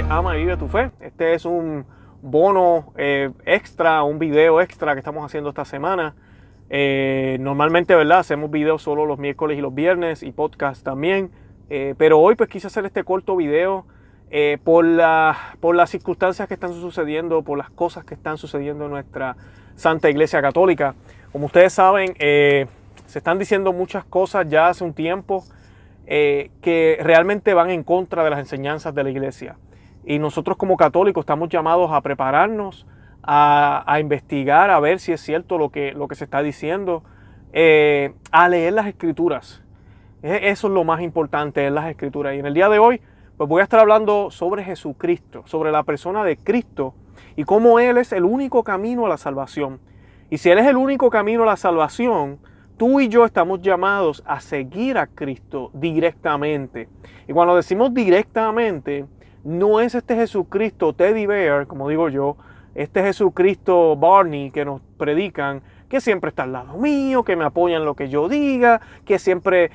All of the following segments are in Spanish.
de Ama y Vive tu Fe. Este es un bono extra, un video extra que estamos haciendo esta semana. Normalmente, ¿verdad? Hacemos videos solo los miércoles y los viernes y podcast también. Pero hoy pues quise hacer este corto video por las circunstancias que están sucediendo, por las cosas que están sucediendo en nuestra Santa Iglesia Católica. Como ustedes saben, se están diciendo muchas cosas ya hace un tiempo que realmente van en contra de las enseñanzas de la Iglesia. Y nosotros como católicos estamos llamados a prepararnos, a investigar, a ver si es cierto lo que se está diciendo, a leer las Escrituras. Eso es lo más importante, es las Escrituras. Y en el día de hoy pues voy a estar hablando sobre Jesucristo, sobre la persona de Cristo y cómo Él es el único camino a la salvación. Y si Él es el único camino a la salvación, tú y yo estamos llamados a seguir a Cristo directamente. Y cuando decimos directamente, no es este Jesucristo Teddy Bear, como digo yo, este Jesucristo Barney que nos predican, que siempre está al lado mío, que me apoya en lo que yo diga, que siempre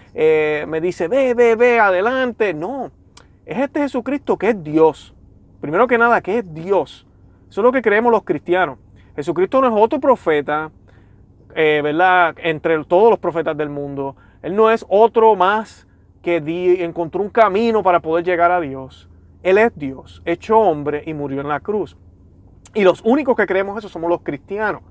me dice, ve, adelante. No, es este Jesucristo que es Dios. Primero que nada, que es Dios. Eso es lo que creemos los cristianos. Jesucristo no es otro profeta, ¿verdad? Entre todos los profetas del mundo. Él no es otro más que encontró un camino para poder llegar a Dios. Él es Dios, hecho hombre y murió en la cruz. Y los únicos que creemos eso somos los cristianos.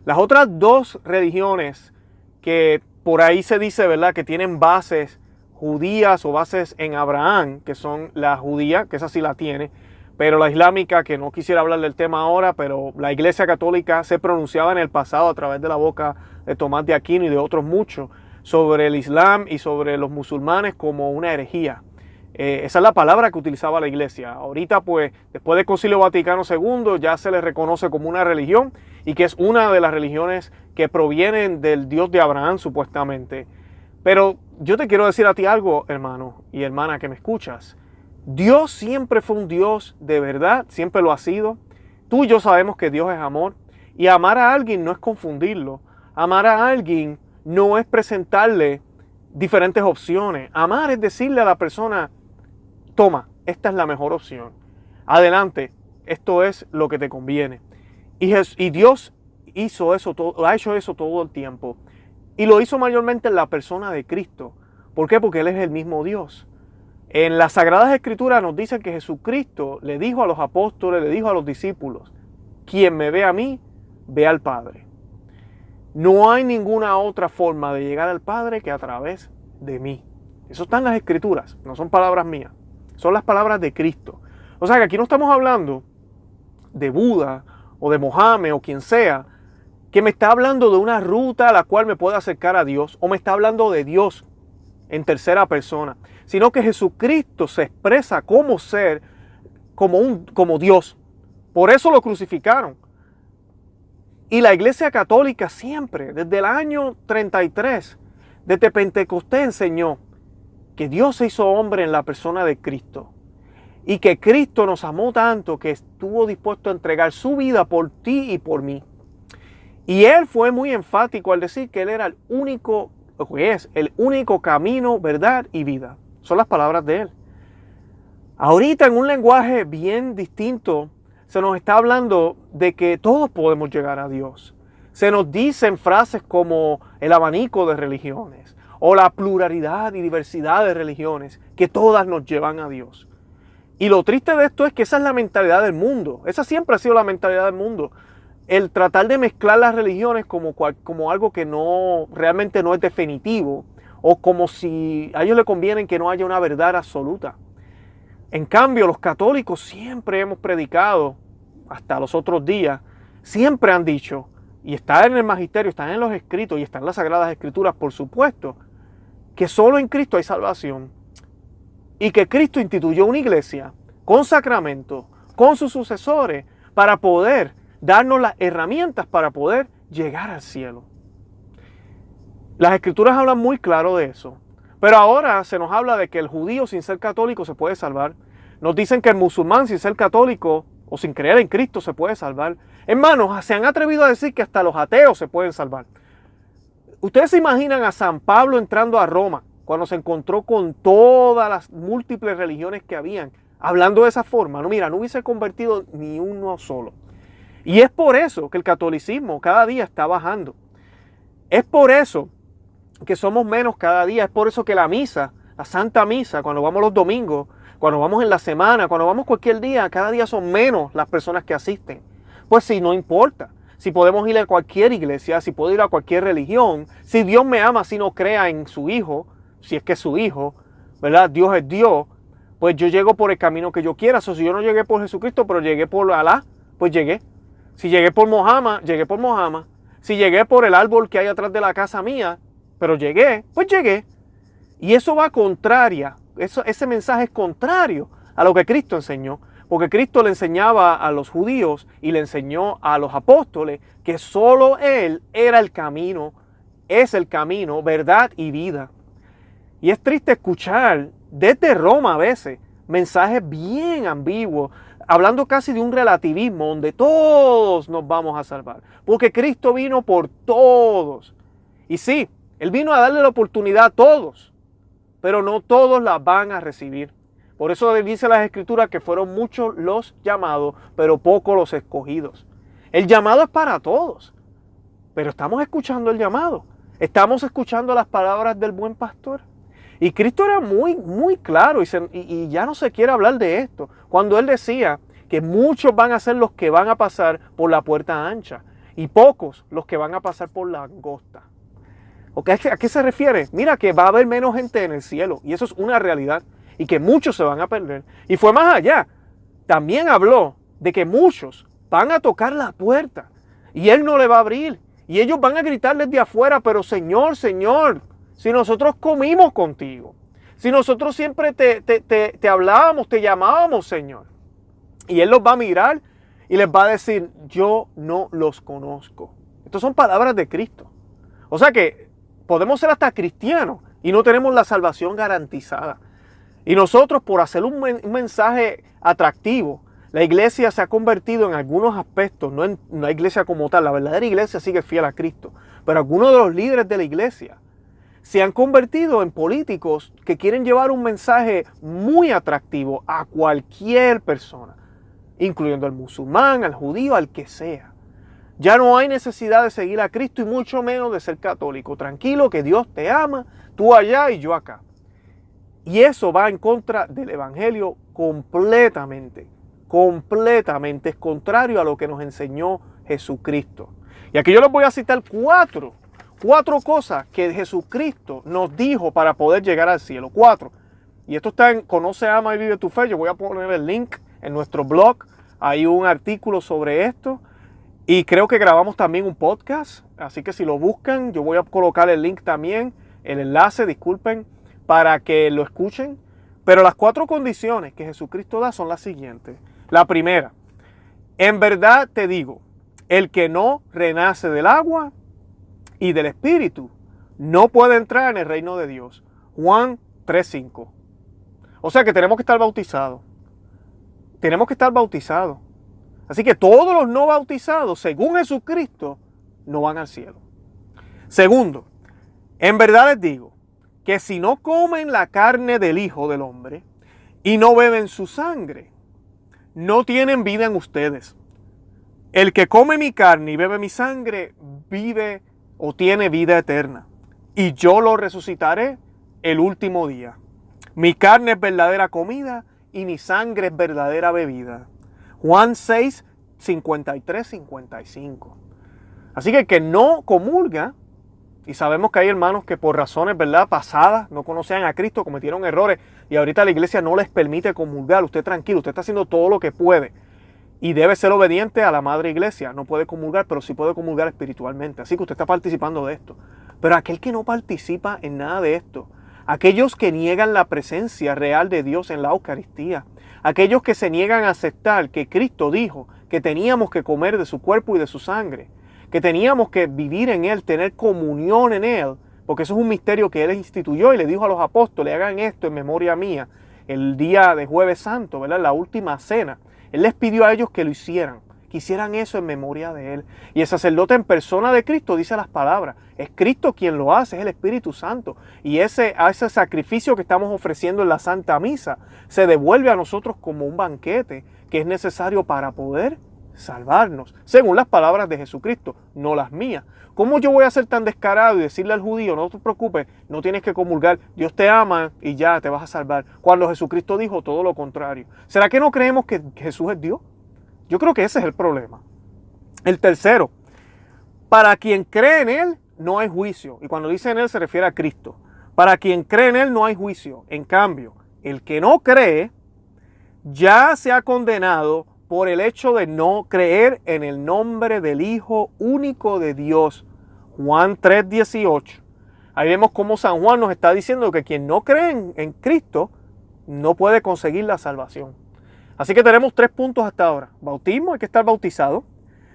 Las otras dos religiones que por ahí se dice, ¿verdad?, que tienen bases judías o bases en Abraham, que son la judía, que esa sí la tiene, pero la islámica, que no quisiera hablar del tema ahora, pero la Iglesia Católica se pronunciaba en el pasado a través de la boca de Tomás de Aquino y de otros muchos sobre el Islam y sobre los musulmanes como una herejía. Esa es la palabra que utilizaba la Iglesia. Ahorita, pues, después del Concilio Vaticano II, ya se le reconoce como una religión y que es una de las religiones que provienen del Dios de Abraham, supuestamente. Pero yo te quiero decir a ti algo, hermano y hermana que me escuchas. Dios siempre fue un Dios de verdad, siempre lo ha sido. Tú y yo sabemos que Dios es amor. Y amar a alguien no es confundirlo. Amar a alguien no es presentarle diferentes opciones. Amar es decirle a la persona, toma, esta es la mejor opción. Adelante, esto es lo que te conviene. Y Dios hizo eso, ha hecho eso todo el tiempo. Y lo hizo mayormente en la persona de Cristo. ¿Por qué? Porque Él es el mismo Dios. En las Sagradas Escrituras nos dicen que Jesucristo le dijo a los apóstoles, le dijo a los discípulos, quien me ve a mí, ve al Padre. No hay ninguna otra forma de llegar al Padre que a través de mí. Eso está en las Escrituras, no son palabras mías, son las palabras de Cristo. O sea que aquí no estamos hablando de Buda o de Mohammed o quien sea, que me está hablando de una ruta a la cual me pueda acercar a Dios, o me está hablando de Dios en tercera persona, sino que Jesucristo se expresa como ser, como Dios. Por eso lo crucificaron. Y la Iglesia Católica siempre, desde el año 33, desde Pentecostés, enseñó que Dios se hizo hombre en la persona de Cristo. Y que Cristo nos amó tanto que estuvo dispuesto a entregar su vida por ti y por mí. Y Él fue muy enfático al decir que Él era el único camino, verdad y vida. Son las palabras de Él. Ahorita en un lenguaje bien distinto se nos está hablando de que todos podemos llegar a Dios. Se nos dicen frases como el abanico de religiones o la pluralidad y diversidad de religiones que todas nos llevan a Dios. Y lo triste de esto es que esa es la mentalidad del mundo. Esa siempre ha sido la mentalidad del mundo. El tratar de mezclar las religiones como algo que realmente no es definitivo, o como si a ellos les conviene que no haya una verdad absoluta. En cambio, los católicos siempre hemos predicado, hasta los otros días, siempre han dicho, y está en el magisterio, está en los escritos y está en las Sagradas Escrituras, por supuesto, que solo en Cristo hay salvación. Y que Cristo instituyó una iglesia con sacramentos, con sus sucesores, para poder darnos las herramientas para poder llegar al cielo. Las Escrituras hablan muy claro de eso. Pero ahora se nos habla de que el judío sin ser católico se puede salvar. Nos dicen que el musulmán sin ser católico o sin creer en Cristo se puede salvar. Hermanos, se han atrevido a decir que hasta los ateos se pueden salvar. Ustedes se imaginan a San Pablo entrando a Roma cuando se encontró con todas las múltiples religiones que habían. hablando de esa forma, no, mira, no hubiese convertido ni uno solo. Y es por eso que el catolicismo cada día está bajando. Es por eso que somos menos cada día. Es por eso que la misa, la Santa Misa, cuando vamos los domingos, cuando vamos en la semana, cuando vamos cualquier día, cada día son menos las personas que asisten. Pues sí, no importa. Si podemos ir a cualquier iglesia, si puedo ir a cualquier religión, si Dios me ama, si no crea en su Hijo, si es que es su Hijo, ¿verdad? Dios es Dios, pues yo llego por el camino que yo quiera. Si yo no llegué por Jesucristo, pero llegué por Alá, pues llegué. Si llegué por Mohammed, llegué por Mohammed. Si llegué por el árbol que hay atrás de la casa mía, pero llegué, pues llegué. Y eso va contraria, ese mensaje es contrario a lo que Cristo enseñó. Porque Cristo le enseñaba a los judíos y le enseñó a los apóstoles que solo Él era el camino, es el camino, verdad y vida. Y es triste escuchar desde Roma a veces mensajes bien ambiguos, hablando casi de un relativismo donde todos nos vamos a salvar. Porque Cristo vino por todos. Y sí, Él vino a darle la oportunidad a todos, pero no todos la van a recibir. Por eso dice las Escrituras que fueron muchos los llamados, pero pocos los escogidos. El llamado es para todos, pero estamos escuchando el llamado. Estamos escuchando las palabras del buen pastor. Y Cristo era muy claro y ya no se quiere hablar de esto. Cuando Él decía que muchos van a ser los que van a pasar por la puerta ancha y pocos los que van a pasar por la angosta. ¿A qué se refiere? Mira que va a haber menos gente en el cielo y eso es una realidad. Y que muchos se van a perder. Y fue más allá. También habló de que muchos van a tocar la puerta y Él no le va a abrir. Y ellos van a gritar desde afuera, pero Señor, Señor, si nosotros comimos contigo, si nosotros siempre te hablábamos, te llamábamos, Señor. Y Él los va a mirar y les va a decir, yo no los conozco. Estas son palabras de Cristo. O sea que podemos ser hasta cristianos y no tenemos la salvación garantizada. Y nosotros, por hacer un mensaje atractivo, la iglesia se ha convertido en algunos aspectos, no en una iglesia como tal, la verdadera iglesia sigue fiel a Cristo, pero algunos de los líderes de la iglesia se han convertido en políticos que quieren llevar un mensaje muy atractivo a cualquier persona, incluyendo al musulmán, al judío, al que sea. Ya no hay necesidad de seguir a Cristo y mucho menos de ser católico. Tranquilo, que Dios te ama, tú allá y yo acá. Y eso va en contra del Evangelio completamente. Es contrario a lo que nos enseñó Jesucristo. Y aquí yo les voy a citar cuatro cosas que Jesucristo nos dijo para poder llegar al cielo. 4. Y esto está en Conoce, Ama y Vive tu Fe. Yo voy a poner el link en nuestro blog. Hay un artículo sobre esto. Y creo que grabamos también un podcast. Así que si lo buscan, yo voy a colocar el link también, el enlace, disculpen, para que lo escuchen. Pero las 4 condiciones que Jesucristo da son las siguientes. La primera, en verdad te digo, el que no renace del agua y del Espíritu no puede entrar en el reino de Dios. Juan 3:5. O sea que tenemos que estar bautizados. Tenemos que estar bautizados. Así que todos los no bautizados, según Jesucristo, no van al cielo. Segundo, en verdad les digo, que si no comen la carne del Hijo del Hombre y no beben su sangre, no tienen vida en ustedes. El que come mi carne y bebe mi sangre, vive o tiene vida eterna. Y yo lo resucitaré el último día. Mi carne es verdadera comida y mi sangre es verdadera bebida. Juan 6, 53, 55. Así que el que no comulga, y sabemos que hay hermanos que por razones, ¿verdad?, pasadas, no conocían a Cristo, cometieron errores, y ahorita la iglesia no les permite comulgar. Usted tranquilo, usted está haciendo todo lo que puede. Y debe ser obediente a la madre iglesia. No puede comulgar, pero sí puede comulgar espiritualmente. Así que usted está participando de esto. Pero aquel que no participa en nada de esto, aquellos que niegan la presencia real de Dios en la Eucaristía, aquellos que se niegan a aceptar que Cristo dijo que teníamos que comer de su cuerpo y de su sangre, que teníamos que vivir en Él, tener comunión en Él, porque eso es un misterio que Él instituyó y le dijo a los apóstoles, hagan esto en memoria mía, el día de Jueves Santo, ¿verdad?, la última cena. Él les pidió a ellos que lo hicieran, que hicieran eso en memoria de Él. Y el sacerdote en persona de Cristo dice las palabras. Es Cristo quien lo hace, es el Espíritu Santo. Y ese sacrificio que estamos ofreciendo en la Santa Misa se devuelve a nosotros como un banquete que es necesario para poder salvarnos, según las palabras de Jesucristo, no las mías. ¿Cómo yo voy a ser tan descarado y decirle al judío, no te preocupes, no tienes que comulgar, Dios te ama y ya te vas a salvar? Cuando Jesucristo dijo todo lo contrario. ¿Será que no creemos que Jesús es Dios? Yo creo que ese es el problema. El tercero, para quien cree en Él no hay juicio. Y cuando dice en Él se refiere a Cristo. Para quien cree en Él no hay juicio. En cambio, el que no cree ya se ha condenado por el hecho de no creer en el nombre del Hijo único de Dios. Juan 3:18. Ahí vemos cómo San Juan nos está diciendo que quien no cree en Cristo no puede conseguir la salvación. Así que tenemos 3 puntos hasta ahora. Bautismo, hay que estar bautizado.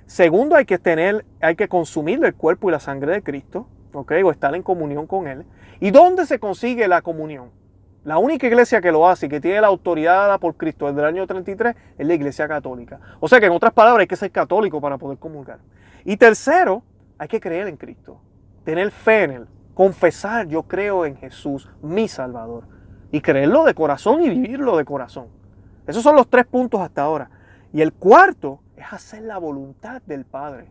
Segundo, hay que consumir el cuerpo y la sangre de Cristo, ¿ok? O estar en comunión con Él. ¿Y dónde se consigue la comunión? La única iglesia que lo hace y que tiene la autoridad dada por Cristo desde el año 33 es la Iglesia Católica. O sea que en otras palabras hay que ser católico para poder comulgar. Y tercero, hay que creer en Cristo, tener fe en Él, confesar yo creo en Jesús, mi Salvador, y creerlo de corazón y vivirlo de corazón. Esos son los 3 puntos hasta ahora. Y el cuarto es hacer la voluntad del Padre.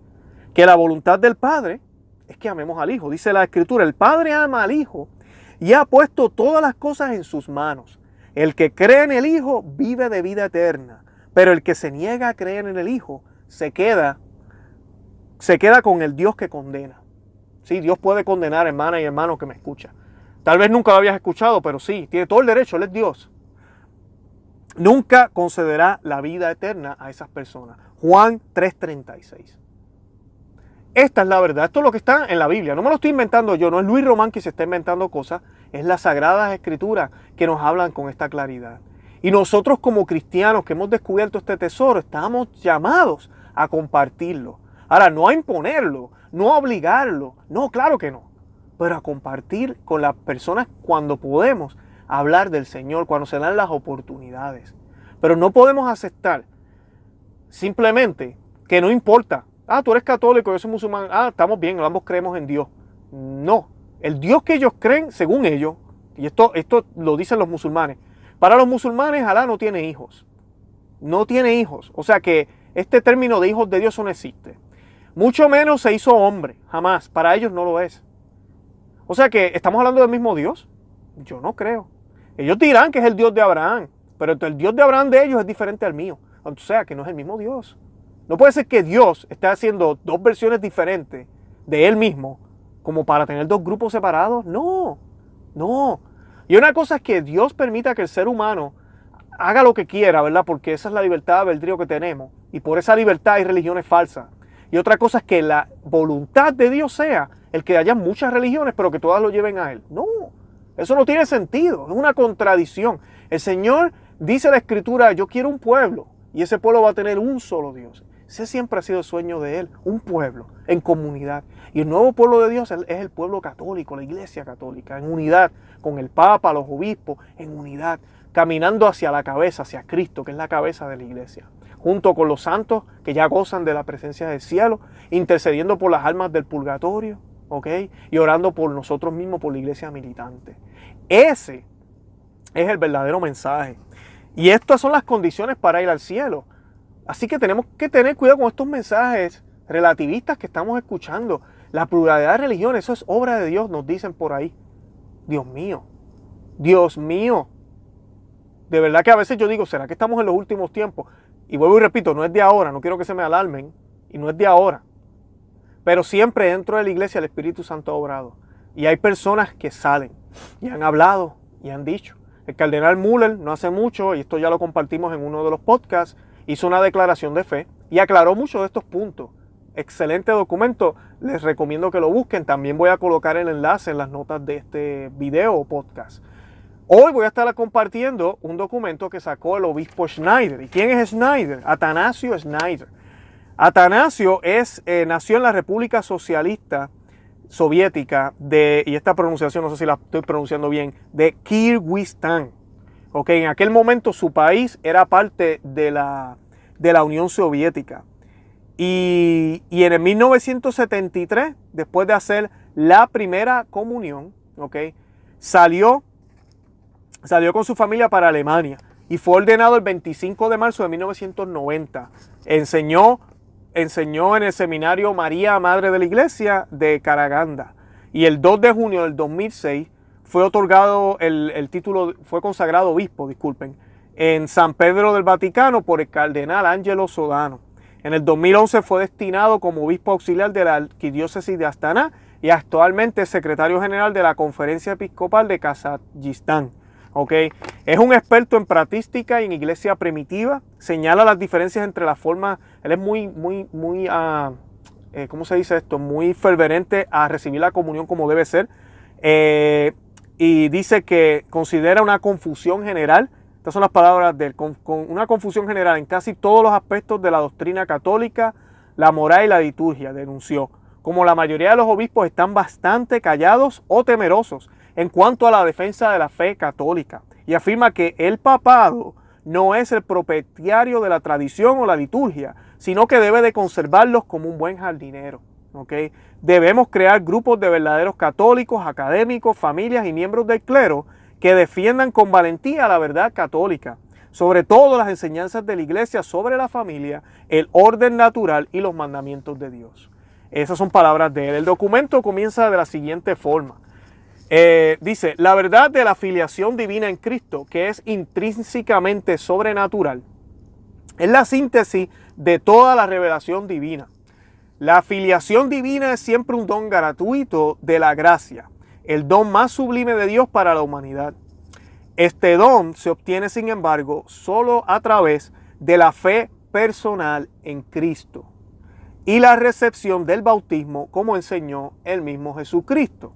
Que la voluntad del Padre es que amemos al Hijo. Dice la Escritura, el Padre ama al Hijo y ha puesto todas las cosas en sus manos. El que cree en el Hijo vive de vida eterna, pero el que se niega a creer en el Hijo se queda con el Dios que condena. Sí, Dios puede condenar, hermana y hermano que me escucha. Tal vez nunca lo habías escuchado, pero sí, tiene todo el derecho, Él es Dios. Nunca concederá la vida eterna a esas personas. Juan 3:36. Esta es la verdad, esto es lo que está en la Biblia, no me lo estoy inventando yo, no es Luis Román que se está inventando cosas, es las Sagradas Escrituras que nos hablan con esta claridad. Y nosotros como cristianos que hemos descubierto este tesoro, estamos llamados a compartirlo. Ahora, no a imponerlo, no a obligarlo, no, claro que no, pero a compartir con las personas cuando podemos hablar del Señor, cuando se dan las oportunidades. Pero no podemos aceptar simplemente que no importa. Tú eres católico, yo soy musulmán. Estamos bien, ambos creemos en Dios. No, el Dios que ellos creen, según ellos, y esto lo dicen los musulmanes, para los musulmanes Alá no tiene hijos. No tiene hijos. O sea que este término de hijos de Dios no existe. Mucho menos se hizo hombre, jamás. Para ellos no lo es. O sea que, ¿estamos hablando del mismo Dios? Yo no creo. Ellos dirán que es el Dios de Abraham, pero el Dios de Abraham de ellos es diferente al mío. O sea que no es el mismo Dios. No puede ser que Dios esté haciendo 2 versiones diferentes de Él mismo como para tener 2 grupos separados. No, no. Y una cosa es que Dios permita que el ser humano haga lo que quiera, ¿verdad? Porque esa es la libertad de albedrío que tenemos. Y por esa libertad hay religiones falsas. Y otra cosa es que la voluntad de Dios sea el que haya muchas religiones, pero que todas lo lleven a Él. No, eso no tiene sentido. Es una contradicción. El Señor dice en la Escritura, yo quiero un pueblo. Y ese pueblo va a tener un solo Dios. Ese siempre ha sido el sueño de Él, un pueblo en comunidad. Y el nuevo pueblo de Dios es el pueblo católico, la Iglesia Católica, en unidad con el Papa, los obispos, en unidad, caminando hacia la cabeza, hacia Cristo, que es la cabeza de la Iglesia, junto con los santos que ya gozan de la presencia del cielo, intercediendo por las almas del purgatorio, ¿ok? Y orando por nosotros mismos, por la Iglesia militante. Ese es el verdadero mensaje. Y estas son las condiciones para ir al cielo. Así que tenemos que tener cuidado con estos mensajes relativistas que estamos escuchando. La pluralidad de religiones, eso es obra de Dios, nos dicen por ahí. Dios mío, Dios mío. De verdad que a veces yo digo, ¿será que estamos en los últimos tiempos? Y vuelvo y repito, no es de ahora, no quiero que se me alarmen, y no es de ahora. Pero siempre dentro de la iglesia el Espíritu Santo ha obrado. Y hay personas que salen y han hablado y han dicho. El cardenal Müller no hace mucho, y esto ya lo compartimos en uno de los podcasts, hizo una declaración de fe y aclaró muchos de estos puntos. Excelente documento, les recomiendo que lo busquen. También voy a colocar el enlace en las notas de este video o podcast. Hoy voy a estar compartiendo un documento que sacó el obispo Schneider. ¿Y quién es Schneider? Atanasio Schneider. Atanasio nació en la República Socialista Soviética y esta pronunciación, no sé si la estoy pronunciando bien, de Kirguistán. Okay, en aquel momento su país era parte de la Unión Soviética. Y en el 1973, después de hacer la primera comunión, ¿okay?, salió con su familia para Alemania y fue ordenado el 25 de marzo de 1990. Enseñó en el seminario María, Madre de la Iglesia de Karaganda. Y el 2 de junio del 2006 fue otorgado el título, fue consagrado obispo, disculpen, en San Pedro del Vaticano por el cardenal Angelo Sodano. En el 2011 fue destinado como obispo auxiliar de la arquidiócesis de Astana y actualmente es secretario general de la Conferencia Episcopal de Kazajistán. ¿Okay? Es un experto en patrística y en iglesia primitiva. Señala las diferencias entre las formas. Él es muy ¿cómo se dice esto? Muy ferviente a recibir la comunión como debe ser. Y dice que considera una confusión general. Estas son las palabras de él. Con una confusión general en casi todos los aspectos de la doctrina católica, la moral y la liturgia, denunció. Como la mayoría de los obispos están bastante callados o temerosos en cuanto a la defensa de la fe católica, y afirma que el papado no es el propietario de la tradición o la liturgia, sino que debe de conservarlos como un buen jardinero. ¿Okay? Debemos crear grupos de verdaderos católicos, académicos, familias y miembros del clero que defiendan con valentía la verdad católica, sobre todo las enseñanzas de la Iglesia sobre la familia, el orden natural y los mandamientos de Dios. Esas son palabras de él. El documento comienza de la siguiente forma. Dice, la verdad de la filiación divina en Cristo, que es intrínsecamente sobrenatural, es la síntesis de toda la revelación divina. La filiación divina es siempre un don gratuito de la gracia, el don más sublime de Dios para la humanidad. Este don se obtiene, sin embargo, solo a través de la fe personal en Cristo y la recepción del bautismo, como enseñó el mismo Jesucristo.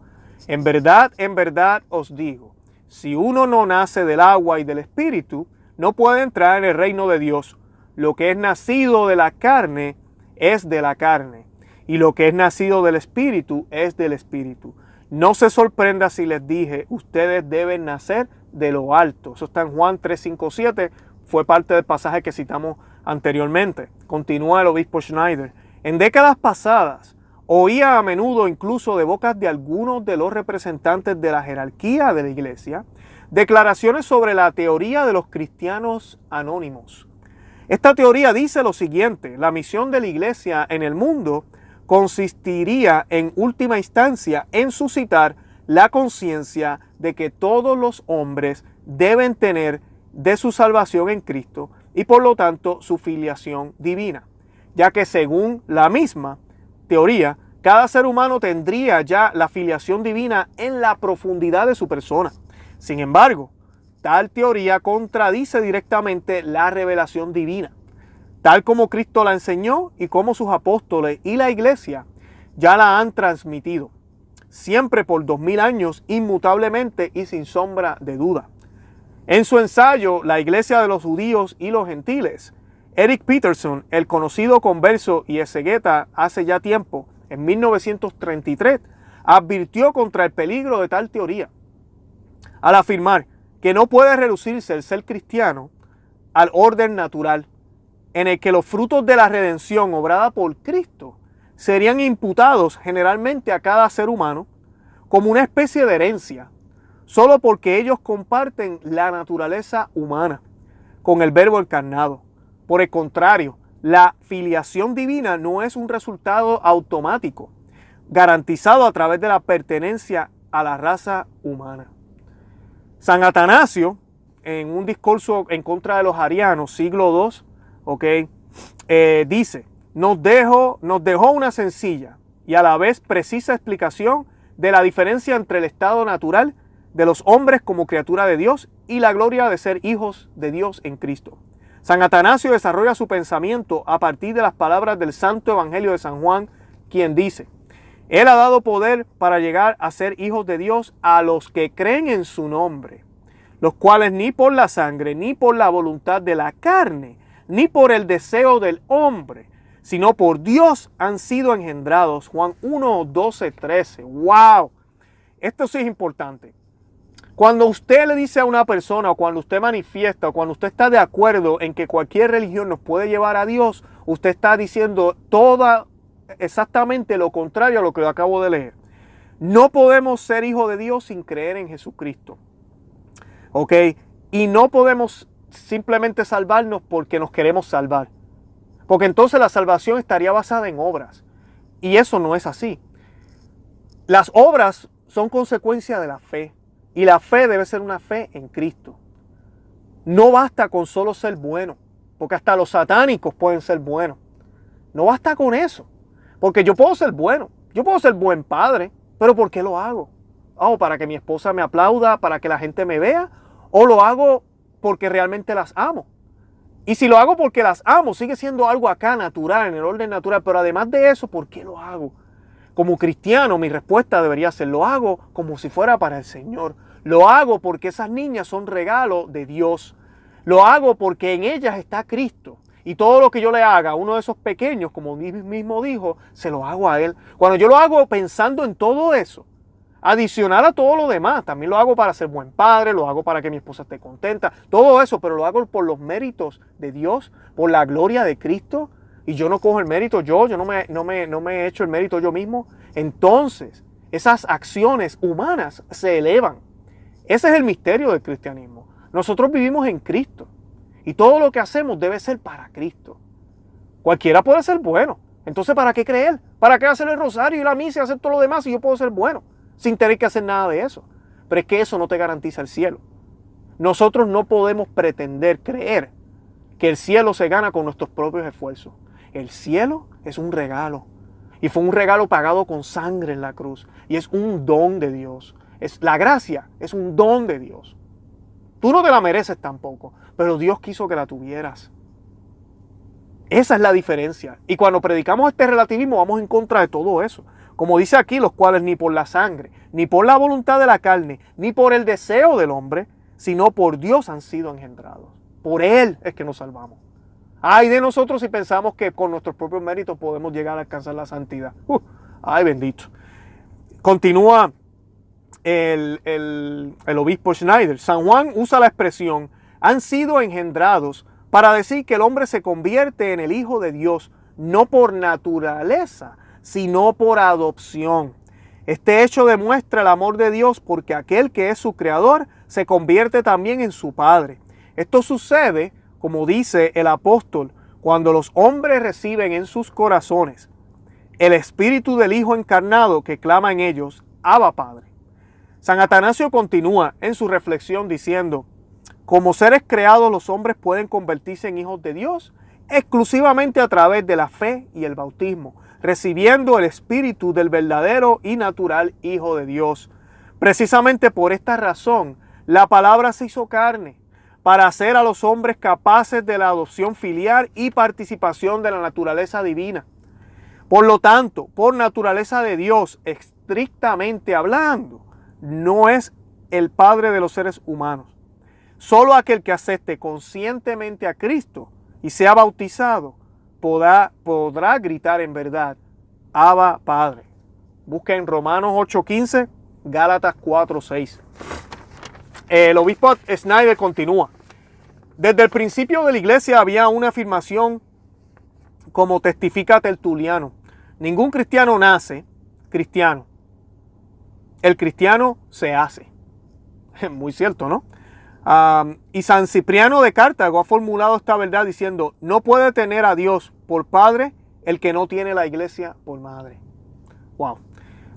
En verdad os digo, si uno no nace del agua y del Espíritu, no puede entrar en el reino de Dios. Lo que es nacido de la carne es de la carne, y lo que es nacido del Espíritu es del Espíritu. No se sorprenda si les dije, ustedes deben nacer de lo alto. Eso está en Juan 3:5-7, fue parte del pasaje que citamos anteriormente. Continúa el obispo Schneider. En décadas pasadas, oía a menudo, incluso de bocas de algunos de los representantes de la jerarquía de la Iglesia, declaraciones sobre la teoría de los cristianos anónimos. Esta teoría dice lo siguiente: la misión de la Iglesia en el mundo consistiría en última instancia en suscitar la conciencia de que todos los hombres deben tener de su salvación en Cristo y por lo tanto su filiación divina, ya que según la misma teoría, cada ser humano tendría ya la filiación divina en la profundidad de su persona. Sin embargo, tal teoría contradice directamente la revelación divina, tal como Cristo la enseñó y como sus apóstoles y la Iglesia ya la han transmitido, siempre por 2000 años, inmutablemente y sin sombra de duda. En su ensayo, La Iglesia de los Judíos y los Gentiles, Eric Peterson, el conocido converso y exegeta hace ya tiempo, en 1933, advirtió contra el peligro de tal teoría, al afirmar que no puede reducirse el ser cristiano al orden natural, en el que los frutos de la redención obrada por Cristo serían imputados generalmente a cada ser humano como una especie de herencia, solo porque ellos comparten la naturaleza humana con el Verbo encarnado. Por el contrario, la filiación divina no es un resultado automático, garantizado a través de la pertenencia a la raza humana. San Atanasio, en un discurso en contra de los arianos, siglo II, dice, nos dejó una sencilla y a la vez precisa explicación de la diferencia entre el estado natural de los hombres como criatura de Dios y la gloria de ser hijos de Dios en Cristo. San Atanasio desarrolla su pensamiento a partir de las palabras del Santo Evangelio de San Juan, quien dice, Él ha dado poder para llegar a ser hijos de Dios a los que creen en su nombre, los cuales ni por la sangre, ni por la voluntad de la carne, ni por el deseo del hombre, sino por Dios han sido engendrados. Juan 1, 12, 13. ¡Wow! Esto sí es importante. Cuando usted le dice a una persona, o cuando usted manifiesta, o cuando usted está de acuerdo en que cualquier religión nos puede llevar a Dios, usted está diciendo todo exactamente lo contrario a lo que yo acabo de leer. No podemos ser hijos de Dios sin creer en Jesucristo. ¿Ok? Y no podemos simplemente salvarnos porque nos queremos salvar. Porque entonces la salvación estaría basada en obras. Y eso no es así. Las obras son consecuencia de la fe. Y la fe debe ser una fe en Cristo. No basta con solo ser bueno. Porque hasta los satánicos pueden ser buenos. No basta con eso. Porque yo puedo ser bueno. Yo puedo ser buen padre. Pero ¿por qué lo hago? Oh, ¿para que mi esposa me aplauda? ¿Para que la gente me vea? ¿O lo hago porque realmente las amo? Y si lo hago porque las amo, sigue siendo algo acá natural, en el orden natural. Pero además de eso, ¿por qué lo hago? Como cristiano, mi respuesta debería ser, lo hago como si fuera para el Señor. Lo hago porque esas niñas son regalo de Dios. Lo hago porque en ellas está Cristo. Y todo lo que yo le haga a uno de esos pequeños, como mismo dijo, se lo hago a Él. Cuando yo lo hago pensando en todo eso, adicional a todo lo demás, también lo hago para ser buen padre, lo hago para que mi esposa esté contenta, todo eso, pero lo hago por los méritos de Dios, por la gloria de Cristo, y yo no cojo el mérito yo no me he hecho el mérito yo mismo. Entonces, esas acciones humanas se elevan. Ese es el misterio del cristianismo. Nosotros vivimos en Cristo. Y todo lo que hacemos debe ser para Cristo. Cualquiera puede ser bueno. Entonces, ¿para qué creer? ¿Para qué hacer el rosario y la misa y hacer todo lo demás si yo puedo ser bueno? Sin tener que hacer nada de eso. Pero es que eso no te garantiza el cielo. Nosotros no podemos pretender creer que el cielo se gana con nuestros propios esfuerzos. El cielo es un regalo. Y fue un regalo pagado con sangre en la cruz. Y es un don de Dios. La gracia es un don de Dios. Tú no te la mereces tampoco, pero Dios quiso que la tuvieras. Esa es la diferencia. Y cuando predicamos este relativismo vamos en contra de todo eso. Como dice aquí, los cuales ni por la sangre, ni por la voluntad de la carne, ni por el deseo del hombre, sino por Dios han sido engendrados. Por Él es que nos salvamos. Ay de nosotros si pensamos que con nuestros propios méritos podemos llegar a alcanzar la santidad. Ay bendito. Continúa el obispo Schneider. San Juan usa la expresión han sido engendrados para decir que el hombre se convierte en el Hijo de Dios no por naturaleza, sino por adopción. Este hecho demuestra el amor de Dios porque aquel que es su creador se convierte también en su Padre. Esto sucede, como dice el apóstol, cuando los hombres reciben en sus corazones el espíritu del Hijo encarnado que clama en ellos, Abba Padre. San Atanasio continúa en su reflexión diciendo, como seres creados los hombres pueden convertirse en hijos de Dios exclusivamente a través de la fe y el bautismo, recibiendo el espíritu del verdadero y natural Hijo de Dios. Precisamente por esta razón, la palabra se hizo carne, para hacer a los hombres capaces de la adopción filial y participación de la naturaleza divina. Por lo tanto, por naturaleza de Dios, estrictamente hablando, no es el Padre de los seres humanos. Solo aquel que acepte conscientemente a Cristo y sea bautizado podrá gritar en verdad, Abba Padre. Busquen Romanos 8:15, Gálatas 4:6. El obispo Schneider continúa. Desde el principio de la iglesia había una afirmación como testifica Tertuliano. Ningún cristiano nace cristiano. El cristiano se hace. Muy cierto, ¿no? Y San Cipriano de Cartago ha formulado esta verdad diciendo, no puede tener a Dios por padre el que no tiene la iglesia por madre. Wow.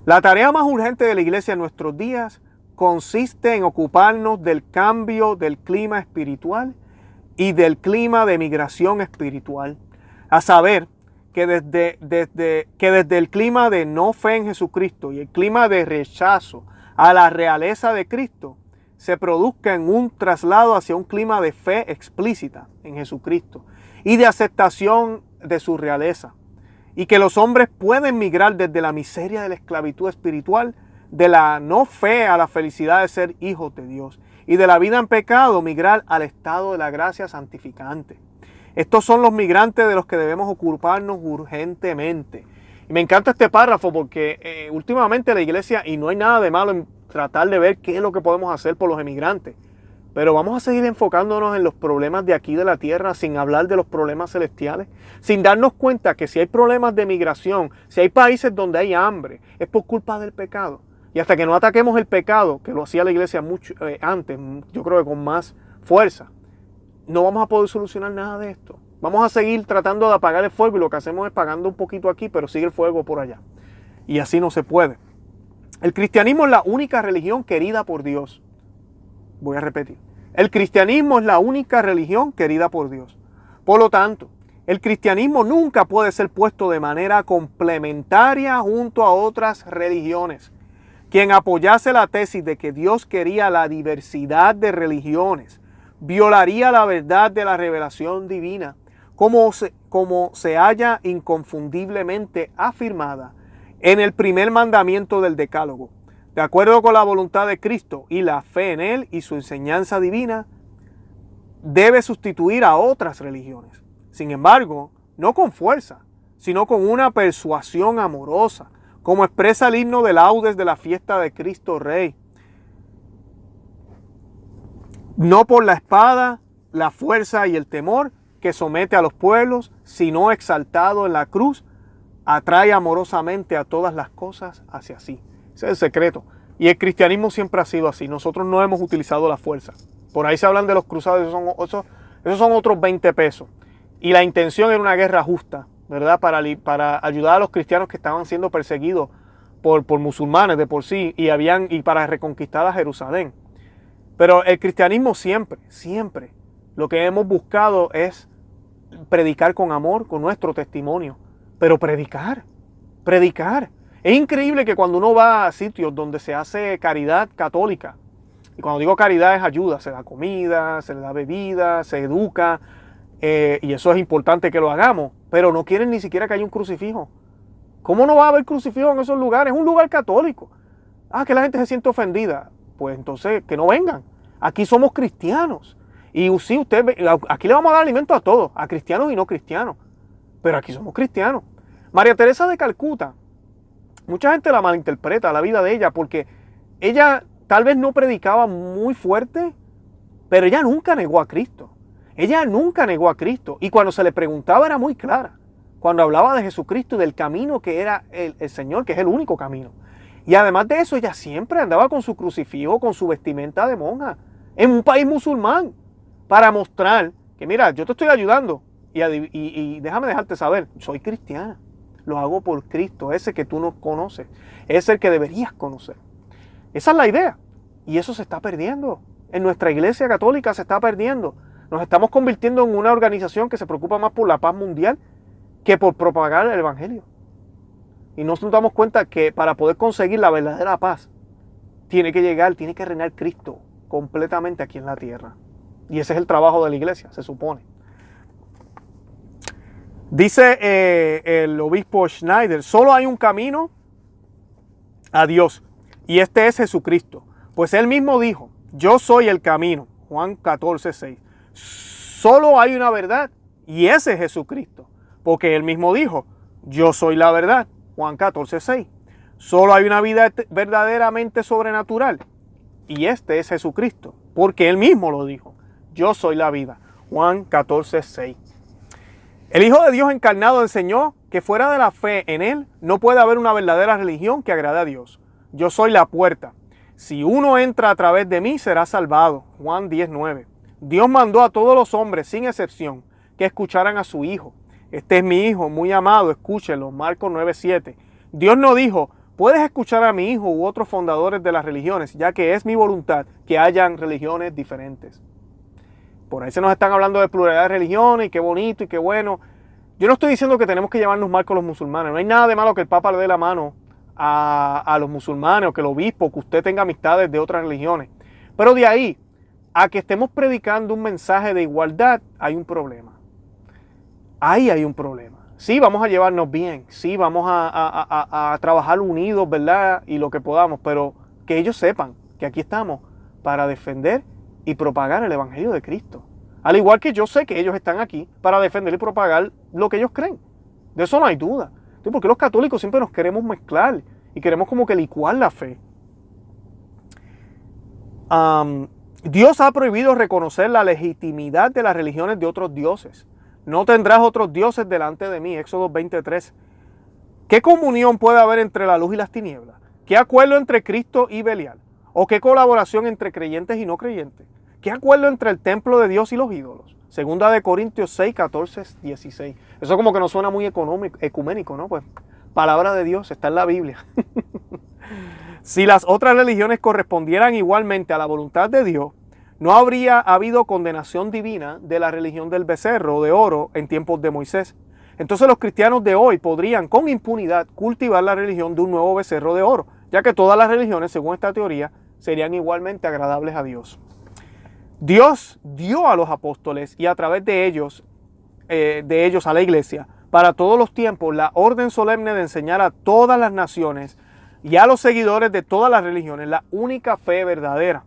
La tarea más urgente de la iglesia en nuestros días consiste en ocuparnos del cambio del clima espiritual y del clima de migración espiritual. A saber, que desde el clima de no fe en Jesucristo y el clima de rechazo a la realeza de Cristo, se produzca en un traslado hacia un clima de fe explícita en Jesucristo y de aceptación de su realeza. Y que los hombres pueden migrar desde la miseria de la esclavitud espiritual, de la no fe a la felicidad de ser hijos de Dios, y de la vida en pecado migrar al estado de la gracia santificante. Estos son los migrantes de los que debemos ocuparnos urgentemente. Y me encanta este párrafo porque últimamente la iglesia, y no hay nada de malo en tratar de ver qué es lo que podemos hacer por los emigrantes, Pero vamos a seguir enfocándonos en los problemas de aquí de la tierra sin hablar de los problemas celestiales, sin darnos cuenta que si hay problemas de migración, si hay países donde hay hambre, es por culpa del pecado. Y hasta que no ataquemos el pecado, que lo hacía la iglesia mucho antes, yo creo que con más fuerza, no vamos a poder solucionar nada de esto. Vamos a seguir tratando de apagar el fuego y lo que hacemos es pagando un poquito aquí, pero sigue el fuego por allá. Y así no se puede. El cristianismo es la única religión querida por Dios. Voy a repetir. El cristianismo es la única religión querida por Dios. Por lo tanto, el cristianismo nunca puede ser puesto de manera complementaria junto a otras religiones. Quien apoyase la tesis de que Dios quería la diversidad de religiones, violaría la verdad de la revelación divina, como se halla inconfundiblemente afirmada en el primer mandamiento del Decálogo. De acuerdo con la voluntad de Cristo y la fe en Él y su enseñanza divina, debe sustituir a otras religiones. Sin embargo, no con fuerza, sino con una persuasión amorosa, como expresa el himno de laudes de la fiesta de Cristo Rey. No por la espada, la fuerza y el temor que somete a los pueblos, sino exaltado en la cruz, atrae amorosamente a todas las cosas hacia sí. Ese es el secreto. Y el cristianismo siempre ha sido así. Nosotros no hemos utilizado la fuerza. Por ahí se hablan de los cruzados, esos son otros 20 pesos. Y la intención era una guerra justa, ¿verdad? Para ayudar a los cristianos que estaban siendo perseguidos por musulmanes de por sí y para reconquistar a Jerusalén. Pero el cristianismo siempre lo que hemos buscado es predicar con amor, con nuestro testimonio. Pero predicar. Es increíble que cuando uno va a sitios donde se hace caridad católica, y cuando digo caridad es ayuda, se da comida, se le da bebida, se educa, y eso es importante que lo hagamos, pero no quieren ni siquiera que haya un crucifijo. ¿Cómo no va a haber crucifijo en esos lugares? Es un lugar católico. Que la gente se siente ofendida. Pues entonces, que no vengan. Aquí somos cristianos. Y sí, aquí le vamos a dar alimento a todos, a cristianos y no cristianos. Pero aquí somos cristianos. María Teresa de Calcuta, mucha gente la malinterpreta, la vida de ella, porque ella tal vez no predicaba muy fuerte, pero ella nunca negó a Cristo. Ella nunca negó a Cristo. Y cuando se le preguntaba era muy clara. Cuando hablaba de Jesucristo y del camino que era el Señor, que es el único camino. Y además de eso, ella siempre andaba con su crucifijo, con su vestimenta de monja, en un país musulmán, para mostrar que mira, yo te estoy ayudando y déjame dejarte saber, soy cristiana. Lo hago por Cristo, ese que tú no conoces, es el que deberías conocer. Esa es la idea. Y eso se está perdiendo. En nuestra iglesia católica se está perdiendo. Nos estamos convirtiendo en una organización que se preocupa más por la paz mundial que por propagar el evangelio. Y nos damos cuenta que para poder conseguir la verdadera paz, tiene que reinar Cristo completamente aquí en la tierra. Y ese es el trabajo de la iglesia, se supone. Dice el obispo Schneider, solo hay un camino a Dios, y este es Jesucristo. Pues él mismo dijo, yo soy el camino, Juan 14:6. Solo hay una verdad, y ese es Jesucristo. Porque él mismo dijo, yo soy la verdad, Juan 14:6. Solo hay una vida verdaderamente sobrenatural, y este es Jesucristo. Porque él mismo lo dijo, yo soy la vida, Juan 14:6. El Hijo de Dios encarnado enseñó que fuera de la fe en Él no puede haber una verdadera religión que agrade a Dios. Yo soy la puerta. Si uno entra a través de mí, será salvado. Juan 10:9. Dios mandó a todos los hombres, sin excepción, que escucharan a su Hijo. Este es mi Hijo, muy amado, escúchenlo. Marcos 9:7. Dios no dijo, puedes escuchar a mi Hijo u otros fundadores de las religiones, ya que es mi voluntad que hayan religiones diferentes. Por ahí se nos están hablando de pluralidad de religiones y qué bonito y qué bueno. Yo no estoy diciendo que tenemos que llevarnos mal con los musulmanes. No hay nada de malo que el Papa le dé la mano a los musulmanes o que el obispo, que usted tenga amistades de otras religiones. Pero de ahí a que estemos predicando un mensaje de igualdad, hay un problema. Ahí hay un problema. Sí, vamos a llevarnos bien. Sí, vamos a trabajar unidos, ¿verdad? Y lo que podamos. Pero que ellos sepan que aquí estamos para defender y propagar el evangelio de Cristo. Al igual que yo sé que ellos están aquí para defender y propagar lo que ellos creen. De eso no hay duda. Entonces, ¿por qué los católicos siempre nos queremos mezclar y queremos como que licuar la fe? Dios ha prohibido reconocer la legitimidad de las religiones de otros dioses. No tendrás otros dioses delante de mí, Éxodo 23. ¿Qué comunión puede haber entre la luz y las tinieblas? ¿Qué acuerdo entre Cristo y Belial? ¿O qué colaboración entre creyentes y no creyentes? ¿Qué acuerdo entre el templo de Dios y los ídolos? Segunda de Corintios 6, 14, 16. Eso como que nos suena muy ecuménico, ¿no? Pues palabra de Dios, está en la Biblia. Si las otras religiones correspondieran igualmente a la voluntad de Dios, no habría habido condenación divina de la religión del becerro de oro en tiempos de Moisés. Entonces los cristianos de hoy podrían con impunidad cultivar la religión de un nuevo becerro de oro, ya que todas las religiones, según esta teoría, serían igualmente agradables a Dios. Dios dio a los apóstoles y a través de ellos a la iglesia, para todos los tiempos, la orden solemne de enseñar a todas las naciones y a los seguidores de todas las religiones la única fe verdadera,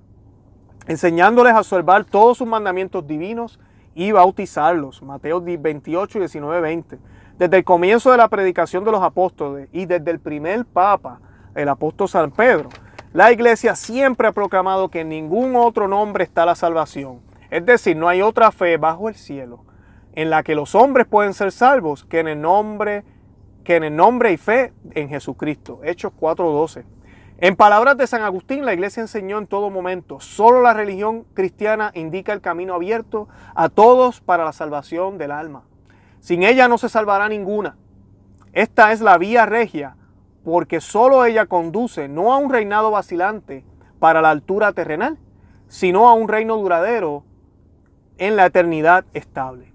enseñándoles a observar todos sus mandamientos divinos y bautizarlos. Mateo 28 y 19, 20. Desde el comienzo de la predicación de los apóstoles y desde el primer papa, el apóstol San Pedro, la iglesia siempre ha proclamado que en ningún otro nombre está la salvación. Es decir, no hay otra fe bajo el cielo en la que los hombres pueden ser salvos que en el nombre y fe en Jesucristo. Hechos 4:12. En palabras de San Agustín, la iglesia enseñó en todo momento: solo la religión cristiana indica el camino abierto a todos para la salvación del alma. Sin ella no se salvará ninguna. Esta es la vía regia, porque solo ella conduce no a un reinado vacilante para la altura terrenal, sino a un reino duradero en la eternidad estable.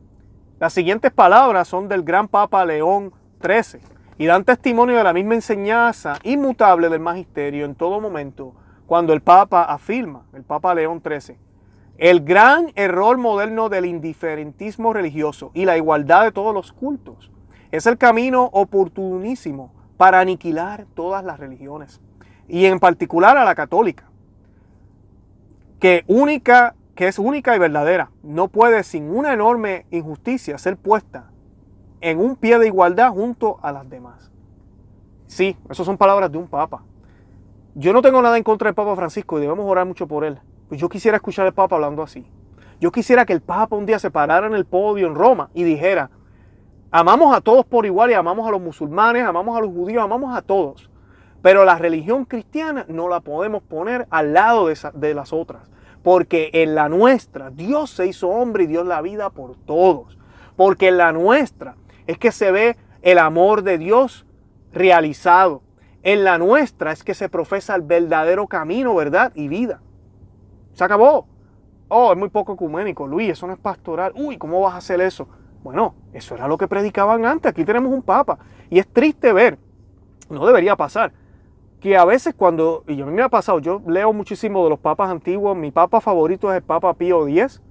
Las siguientes palabras son del gran Papa León XIII y dan testimonio de la misma enseñanza inmutable del magisterio en todo momento, cuando el Papa afirma, el Papa León XIII, el gran error moderno del indiferentismo religioso y la igualdad de todos los cultos es el camino oportunísimo para aniquilar todas las religiones, y en particular a la católica, que es única y verdadera. No puede sin una enorme injusticia ser puesta en un pie de igualdad junto a las demás. Sí, esas son palabras de un papa. Yo no tengo nada en contra del Papa Francisco y debemos orar mucho por él. Pues yo quisiera escuchar al Papa hablando así. Yo quisiera que el Papa un día se parara en el podio en Roma y dijera: amamos a todos por igual y amamos a los musulmanes, amamos a los judíos, amamos a todos. Pero la religión cristiana no la podemos poner al lado de las otras. Porque en la nuestra, Dios se hizo hombre y dio la vida por todos. Porque en la nuestra es que se ve el amor de Dios realizado. En la nuestra es que se profesa el verdadero camino, verdad y vida. Se acabó. Oh, es muy poco ecuménico. Luis, eso no es pastoral. Uy, ¿cómo vas a hacer eso? Bueno, eso era lo que predicaban antes. Aquí tenemos un papa. Y es triste ver, no debería pasar, que a veces y a mí me ha pasado, yo leo muchísimo de los papas antiguos. Mi papa favorito es el Papa Pío X,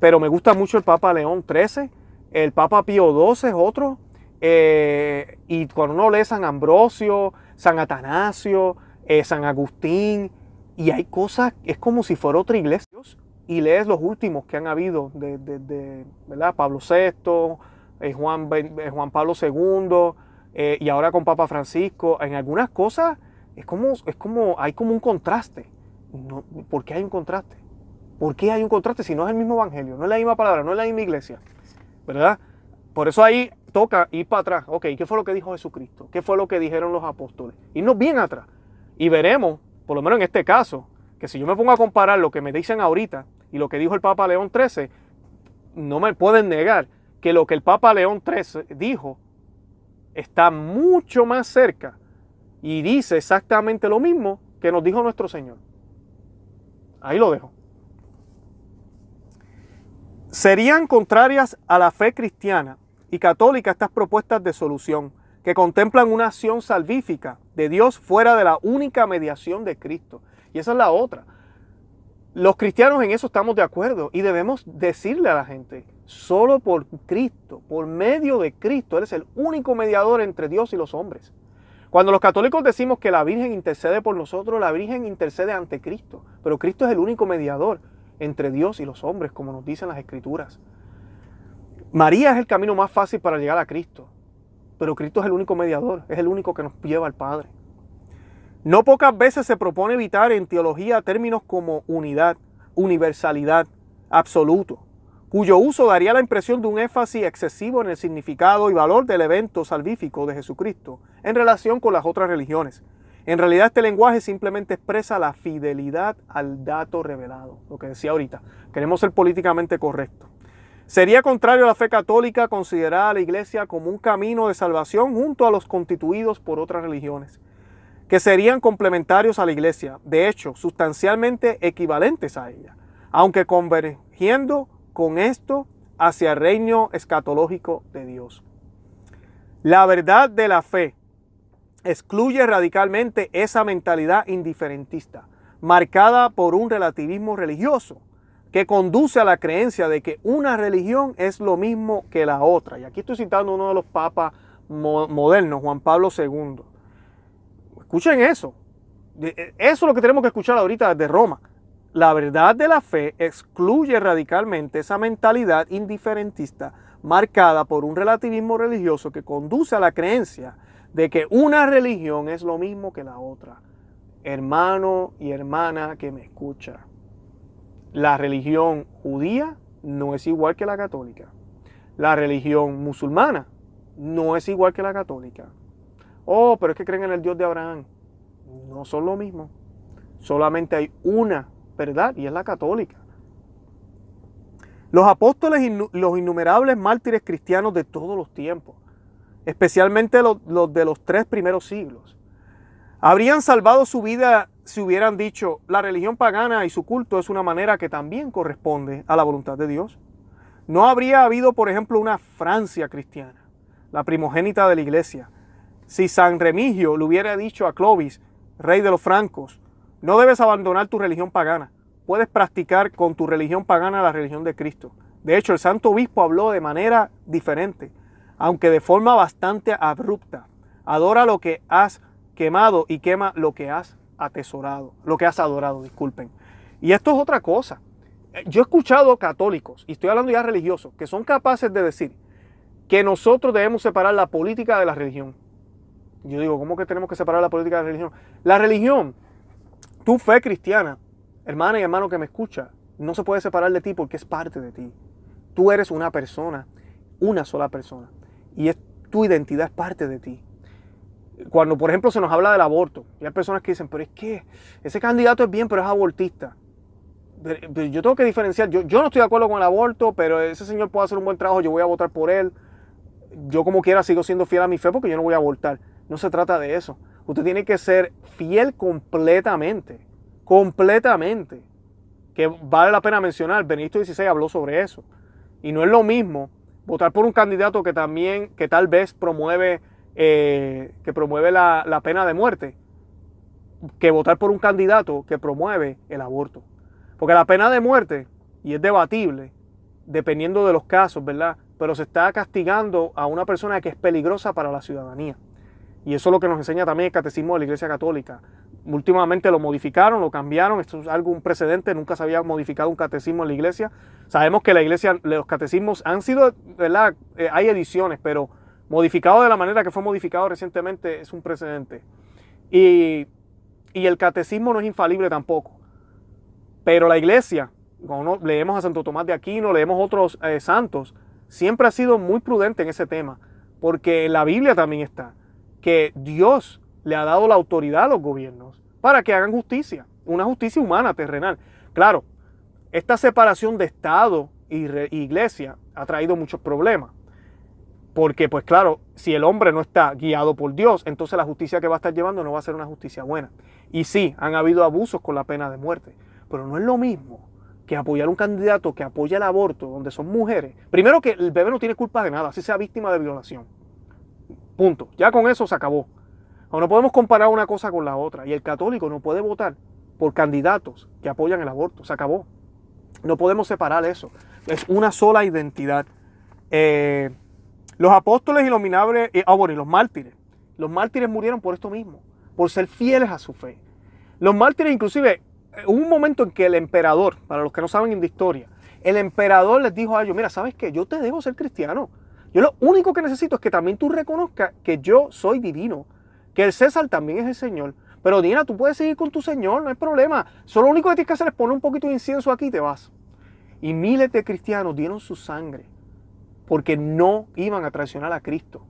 pero me gusta mucho el Papa León XIII. El Papa Pío XII es otro. Y cuando uno lee San Ambrosio, San Atanasio, San Agustín, y hay cosas, es como si fuera otra iglesia. Y lees los últimos que han habido, ¿verdad? Pablo VI, Juan Pablo II, y ahora con Papa Francisco. En algunas cosas hay como un contraste. No, ¿por qué hay un contraste? ¿Por qué hay un contraste si no es el mismo evangelio? No es la misma palabra, no es la misma iglesia, ¿verdad? Por eso ahí toca ir para atrás. Ok, ¿qué fue lo que dijo Jesucristo? ¿Qué fue lo que dijeron los apóstoles? Irnos bien atrás. Y veremos, por lo menos en este caso, que si yo me pongo a comparar lo que me dicen ahorita y lo que dijo el Papa León XIII, no me pueden negar que lo que el Papa León XIII dijo está mucho más cerca y dice exactamente lo mismo que nos dijo nuestro Señor. Ahí lo dejo. Serían contrarias a la fe cristiana y católica estas propuestas de solución que contemplan una acción salvífica de Dios fuera de la única mediación de Cristo. Y esa es la otra. Los cristianos en eso estamos de acuerdo y debemos decirle a la gente: solo por Cristo, por medio de Cristo, Él es el único mediador entre Dios y los hombres. Cuando los católicos decimos que la Virgen intercede por nosotros, la Virgen intercede ante Cristo, pero Cristo es el único mediador entre Dios y los hombres, como nos dicen las Escrituras. María es el camino más fácil para llegar a Cristo, pero Cristo es el único mediador, es el único que nos lleva al Padre. No pocas veces se propone evitar en teología términos como unidad, universalidad absoluto, cuyo uso daría la impresión de un énfasis excesivo en el significado y valor del evento salvífico de Jesucristo en relación con las otras religiones. En realidad este lenguaje simplemente expresa la fidelidad al dato revelado, lo que decía ahorita. Queremos ser políticamente correctos. Sería contrario a la fe católica considerar a la Iglesia como un camino de salvación junto a los constituidos por otras religiones, que serían complementarios a la Iglesia, de hecho, sustancialmente equivalentes a ella, aunque convergiendo con esto hacia el reino escatológico de Dios. La verdad de la fe excluye radicalmente esa mentalidad indiferentista, marcada por un relativismo religioso, que conduce a la creencia de que una religión es lo mismo que la otra. Y aquí estoy citando a uno de los papas modernos, Juan Pablo II. Escuchen eso. Eso es lo que tenemos que escuchar ahorita desde Roma. La verdad de la fe excluye radicalmente esa mentalidad indiferentista marcada por un relativismo religioso que conduce a la creencia de que una religión es lo mismo que la otra. Hermano y hermana que me escucha, la religión judía no es igual que la católica. La religión musulmana no es igual que la católica. Oh, pero es que creen en el Dios de Abraham. No son lo mismo. Solamente hay una verdad y es la católica. Los apóstoles y los innumerables mártires cristianos de todos los tiempos, especialmente los de los 3 primeros siglos, habrían salvado su vida si hubieran dicho: la religión pagana y su culto es una manera que también corresponde a la voluntad de Dios. No habría habido, por ejemplo, una Francia cristiana, la primogénita de la iglesia, si San Remigio le hubiera dicho a Clovis, rey de los francos: no debes abandonar tu religión pagana, puedes practicar con tu religión pagana la religión de Cristo. De hecho, el santo obispo habló de manera diferente, aunque de forma bastante abrupta. Adora lo que has quemado y quema lo que has atesorado, lo que has adorado, disculpen. Y esto es otra cosa. Yo he escuchado católicos, y estoy hablando ya religiosos, que son capaces de decir que nosotros debemos separar la política de la religión. Yo digo, ¿cómo que tenemos que separar la política de la religión? La religión, tu fe cristiana, hermana y hermano que me escucha, no se puede separar de ti porque es parte de ti. Tú eres una persona, una sola persona, y tu identidad es parte de ti. Cuando, por ejemplo, se nos habla del aborto, y hay personas que dicen: pero es que ese candidato es bien, pero es abortista. Pero yo tengo que diferenciar. Yo no estoy de acuerdo con el aborto, pero ese señor puede hacer un buen trabajo, yo voy a votar por él. Yo como quiera sigo siendo fiel a mi fe porque yo no voy a abortar. No se trata de eso. Usted tiene que ser fiel completamente. Completamente. Que vale la pena mencionar, Benedicto XVI habló sobre eso. Y no es lo mismo votar por un candidato que tal vez promueve la pena de muerte, que votar por un candidato que promueve el aborto. Porque la pena de muerte, y es debatible, dependiendo de los casos, ¿verdad? Pero se está castigando a una persona que es peligrosa para la ciudadanía. Y eso es lo que nos enseña también el Catecismo de la Iglesia Católica. Últimamente lo modificaron, lo cambiaron, esto es algo, un precedente, nunca se había modificado un catecismo en la Iglesia. Sabemos que la Iglesia, los catecismos han sido, ¿verdad? Hay ediciones, pero modificado de la manera que fue modificado recientemente es un precedente. Y el catecismo no es infalible tampoco. Pero la Iglesia, cuando leemos a Santo Tomás de Aquino, leemos otros santos, siempre ha sido muy prudente en ese tema, porque en la Biblia también está que Dios le ha dado la autoridad a los gobiernos para que hagan justicia, una justicia humana, terrenal. Claro, esta separación de Estado y Iglesia ha traído muchos problemas, porque pues claro, si el hombre no está guiado por Dios, entonces la justicia que va a estar llevando no va a ser una justicia buena. Y sí, han habido abusos con la pena de muerte, pero no es lo mismo que apoyar a un candidato que apoya el aborto, donde son mujeres. Primero, que el bebé no tiene culpa de nada, así sea víctima de violación. Punto. Ya con eso se acabó. No podemos comparar una cosa con la otra. Y el católico no puede votar por candidatos que apoyan el aborto. Se acabó. No podemos separar eso. Es una sola identidad. Los apóstoles y los y los mártires. Los mártires murieron por esto mismo, por ser fieles a su fe. Los mártires, inclusive, hubo un momento en que el emperador, para los que no saben de historia, el emperador les dijo a ellos: mira, ¿sabes qué? Yo te dejo ser cristiano. Yo lo único que necesito es que también tú reconozcas que yo soy divino, que el César también es el Señor, Pero Dina, tú puedes seguir con tu Señor, no hay problema. Solo lo único que tienes que hacer es poner un poquito de incienso aquí y te vas. Y miles de cristianos dieron su sangre porque no iban a traicionar a Cristo.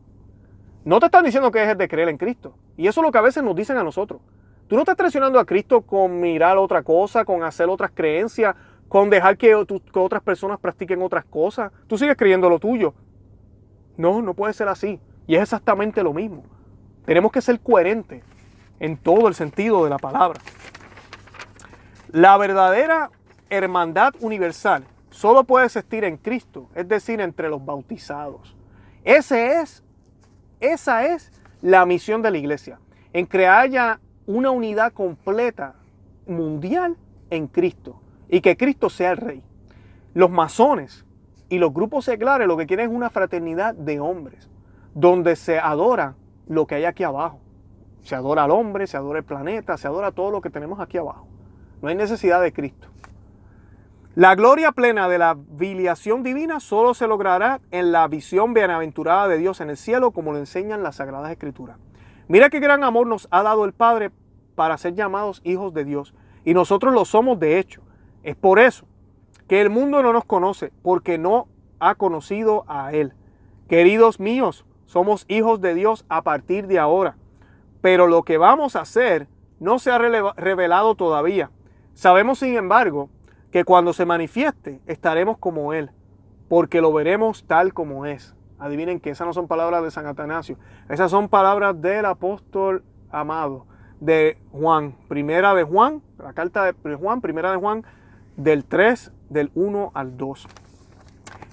No te están diciendo que dejes de creer en Cristo. Y eso es lo que a veces nos dicen a nosotros. Tú no estás traicionando a Cristo con mirar otra cosa, con hacer otras creencias, con dejar que otras personas practiquen otras cosas. Tú sigues creyendo lo tuyo. No, no puede ser así. Y es exactamente lo mismo. Tenemos que ser coherentes en todo el sentido de la palabra. La verdadera hermandad universal solo puede existir en Cristo, es decir, entre los bautizados. Esa es la misión de la iglesia, en crear ya una unidad completa mundial en Cristo y que Cristo sea el Rey. Los masones y los grupos seculares lo que quieren es una fraternidad de hombres, donde se adora lo que hay aquí abajo. Se adora al hombre, se adora el planeta, se adora todo lo que tenemos aquí abajo. No hay necesidad de Cristo. La gloria plena de la filiación divina solo se logrará en la visión bienaventurada de Dios en el cielo, como lo enseñan las Sagradas Escrituras. Mira qué gran amor nos ha dado el Padre para ser llamados hijos de Dios. Y nosotros lo somos de hecho. Es por eso que el mundo no nos conoce, porque no ha conocido a Él. Queridos míos, somos hijos de Dios a partir de ahora. Pero lo que vamos a hacer no se ha revelado todavía. Sabemos, sin embargo, que cuando se manifieste estaremos como Él, porque lo veremos tal como es. Adivinen que esas no son palabras de San Atanasio, esas son palabras del apóstol amado, de Juan, primera de Juan, la carta de Juan, primera de Juan, del 3, del 1 al 2.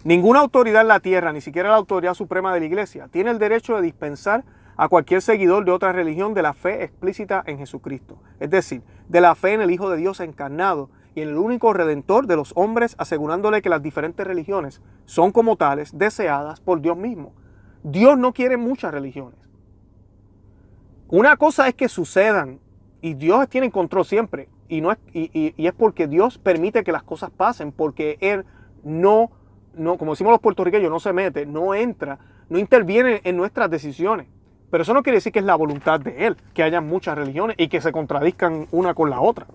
Ninguna autoridad en la tierra, ni siquiera la autoridad suprema de la iglesia, tiene el derecho de dispensar a cualquier seguidor de otra religión de la fe explícita en Jesucristo, es decir, de la fe en el Hijo de Dios encarnado y en el único Redentor de los hombres, asegurándole que las diferentes religiones son como tales deseadas por Dios mismo. Dios no quiere muchas religiones. Una cosa es que sucedan y Dios tiene control siempre y es porque Dios permite que las cosas pasen, porque Él no, como decimos los puertorriqueños, no se mete, no entra, no interviene en nuestras decisiones. Pero eso no quiere decir que es la voluntad de Él, que haya muchas religiones y que se contradizcan una con la otra.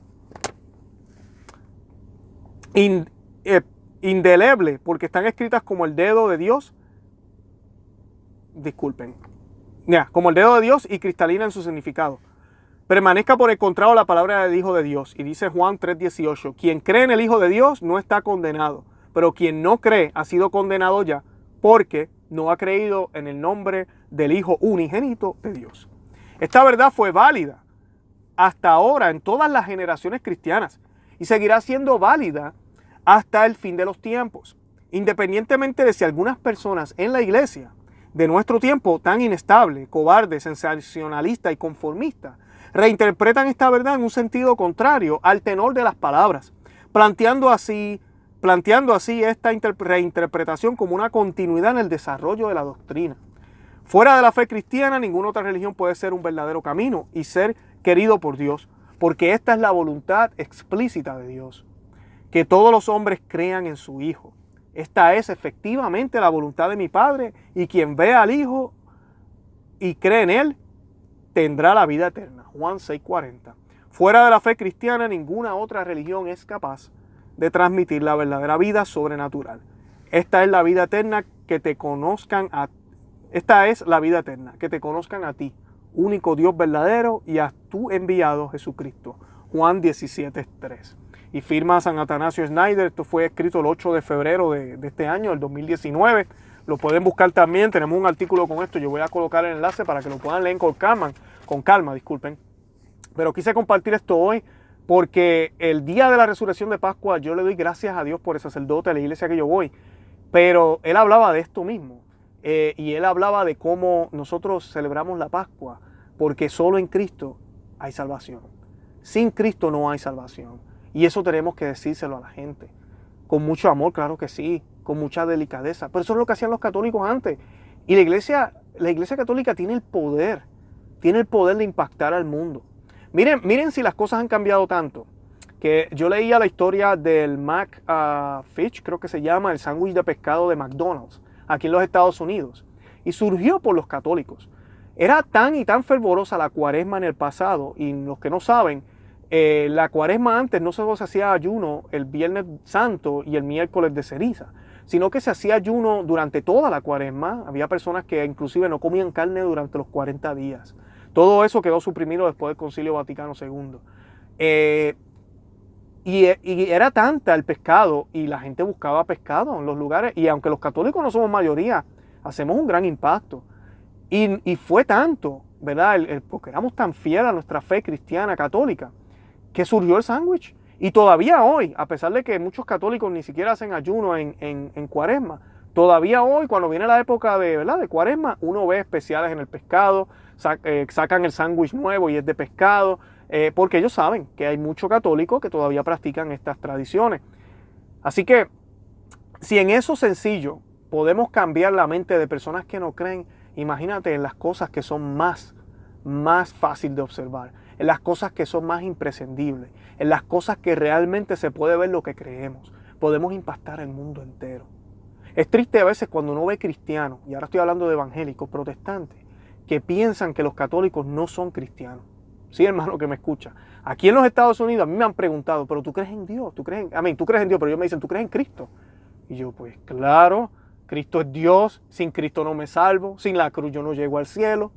Indeleble, porque están escritas como el dedo de Dios. Disculpen. Como el dedo de Dios y cristalina en su significado. Permanezca por el contrario la palabra del Hijo de Dios. Y dice Juan 3:18. Quien cree en el Hijo de Dios no está condenado. Pero quien no cree ha sido condenado ya, porque no ha creído en el nombre del Hijo unigénito de Dios. Esta verdad fue válida hasta ahora en todas las generaciones cristianas y seguirá siendo válida hasta el fin de los tiempos, independientemente de si algunas personas en la iglesia de nuestro tiempo tan inestable, cobarde, sensacionalista y conformista, reinterpretan esta verdad en un sentido contrario al tenor de las palabras, planteando así esta reinterpretación como una continuidad en el desarrollo de la doctrina. Fuera de la fe cristiana, ninguna otra religión puede ser un verdadero camino y ser querido por Dios, porque esta es la voluntad explícita de Dios, que todos los hombres crean en su Hijo. Esta es efectivamente la voluntad de mi Padre, y quien vea al Hijo y cree en Él, tendrá la vida eterna. Juan 6:40. Fuera de la fe cristiana, ninguna otra religión es capaz de transmitir la verdadera vida sobrenatural. Esta es la vida eterna, que te conozcan a ti, único Dios verdadero, y a tu enviado Jesucristo. Juan 17:3. Y firma San Atanasio Schneider. Esto fue escrito el 8 de febrero de este año, el 2019. Lo pueden buscar también. Tenemos un artículo con esto. Yo voy a colocar el enlace para que lo puedan leer con calma, disculpen. Pero quise compartir esto hoy porque el día de la resurrección de Pascua yo le doy gracias a Dios por el sacerdote de la iglesia que yo voy. Pero él hablaba de esto mismo. Y él hablaba de cómo nosotros celebramos la Pascua, porque solo en Cristo hay salvación. Sin Cristo no hay salvación. Y eso tenemos que decírselo a la gente. Con mucho amor, claro que sí. Con mucha delicadeza. Pero eso es lo que hacían los católicos antes. Y la iglesia católica tiene el poder. Tiene el poder de impactar al mundo. Miren si las cosas han cambiado tanto. Que yo leía la historia del McFish, creo que se llama, el sándwich de pescado de McDonald's, aquí en los Estados Unidos. Y surgió por los católicos. Era tan y tan fervorosa la cuaresma en el pasado, y los que no saben, la cuaresma antes no solo se hacía ayuno el Viernes Santo y el miércoles de ceniza, sino que se hacía ayuno durante toda la cuaresma. Había personas que inclusive no comían carne durante los 40 días. Todo eso quedó suprimido después del Concilio Vaticano II. Y era tanta el pescado, y la gente buscaba pescado en los lugares, y aunque los católicos no somos mayoría, hacemos un gran impacto. Y fue tanto, ¿verdad? Porque éramos tan fieles a nuestra fe cristiana católica, que surgió el sándwich. Y todavía hoy, a pesar de que muchos católicos ni siquiera hacen ayuno en cuaresma, todavía hoy, cuando viene la época ¿verdad? De cuaresma, uno ve especiales en el pescado, sacan el sándwich nuevo y es de pescado, porque ellos saben que hay muchos católicos que todavía practican estas tradiciones. Así que, si en eso sencillo podemos cambiar la mente de personas que no creen, imagínate en las cosas que son más fácil de observar, en las cosas que son más imprescindibles, en las cosas que realmente se puede ver lo que creemos. Podemos impactar el mundo entero. Es triste a veces cuando uno ve cristianos, y ahora estoy hablando de evangélicos, protestantes, que piensan que los católicos no son cristianos. Sí, hermano que me escucha. Aquí en los Estados Unidos a mí me han preguntado, pero ¿tú crees en Dios? Tú crees en Dios, pero ellos me dicen, ¿tú crees en Cristo? Y yo, pues claro, Cristo es Dios, sin Cristo no me salvo, sin la cruz yo no llego al cielo.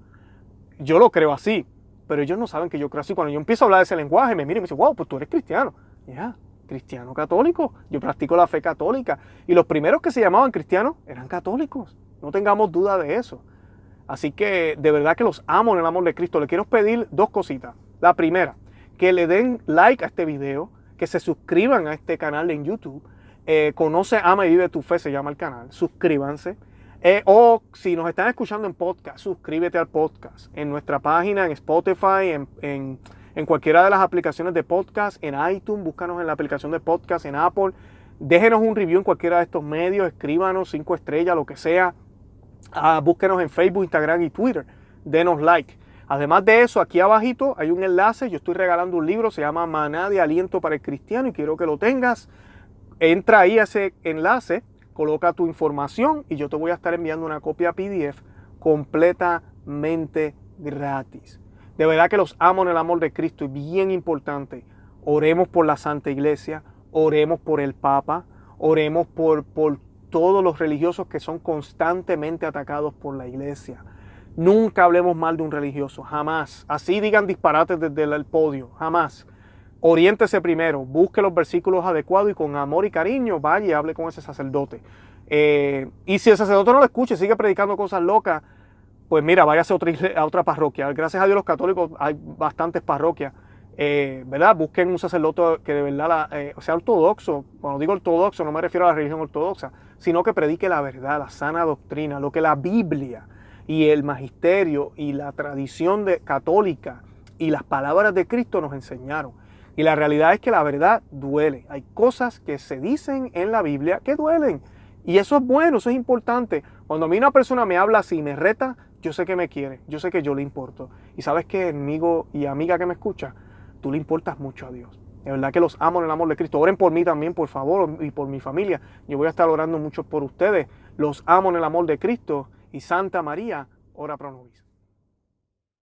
Yo lo creo así, pero ellos no saben que yo creo así. Cuando yo empiezo a hablar de ese lenguaje, me miran y me dicen, wow, pues tú eres cristiano. Ya, cristiano católico, yo practico la fe católica. Y los primeros que se llamaban cristianos eran católicos, no tengamos duda de eso. Así que de verdad que los amo en el amor de Cristo. Les quiero pedir dos cositas. La primera, que le den like a este video, que se suscriban a este canal en YouTube. Conoce, ama y vive tu fe, se llama el canal. Suscríbanse. O si nos están escuchando en podcast, suscríbete al podcast. En nuestra página, en Spotify, en cualquiera de las aplicaciones de podcast, en iTunes, búscanos en la aplicación de podcast, en Apple. Déjenos un review en cualquiera de estos medios, escríbanos 5 estrellas, lo que sea. Búsquenos en Facebook, Instagram y Twitter. Denos like. Además de eso, aquí abajito hay un enlace. Yo estoy regalando un libro, se llama Maná de Aliento para el Cristiano, y quiero que lo tengas. Entra ahí a ese enlace, coloca tu información y yo te voy a estar enviando una copia PDF completamente gratis. De verdad que los amo en el amor de Cristo, y bien importante, oremos por la Santa Iglesia, oremos por el Papa, oremos por todos los religiosos que son constantemente atacados por la Iglesia. Nunca hablemos mal de un religioso, jamás. Así digan disparates desde el podio, jamás. Oriéntese primero, busque los versículos adecuados y con amor y cariño vaya y hable con ese sacerdote. Y si el sacerdote no lo escucha y sigue predicando cosas locas, pues mira, váyase a otra parroquia. Gracias a Dios los católicos hay bastantes parroquias, ¿verdad? Busquen un sacerdote que de verdad sea ortodoxo. Cuando digo ortodoxo no me refiero a la religión ortodoxa, sino que predique la verdad, la sana doctrina, lo que la Biblia y el magisterio y la tradición católica y las palabras de Cristo nos enseñaron. Y la realidad es que la verdad duele. Hay cosas que se dicen en la Biblia que duelen. Y eso es bueno, eso es importante. Cuando a mí una persona me habla así y me reta, yo sé que me quiere, yo sé que yo le importo. Y sabes que, amigo y amiga que me escucha, tú le importas mucho a Dios. De verdad que los amo en el amor de Cristo. Oren por mí también, por favor, y por mi familia. Yo voy a estar orando mucho por ustedes. Los amo en el amor de Cristo. Y Santa María, ora pro nobis.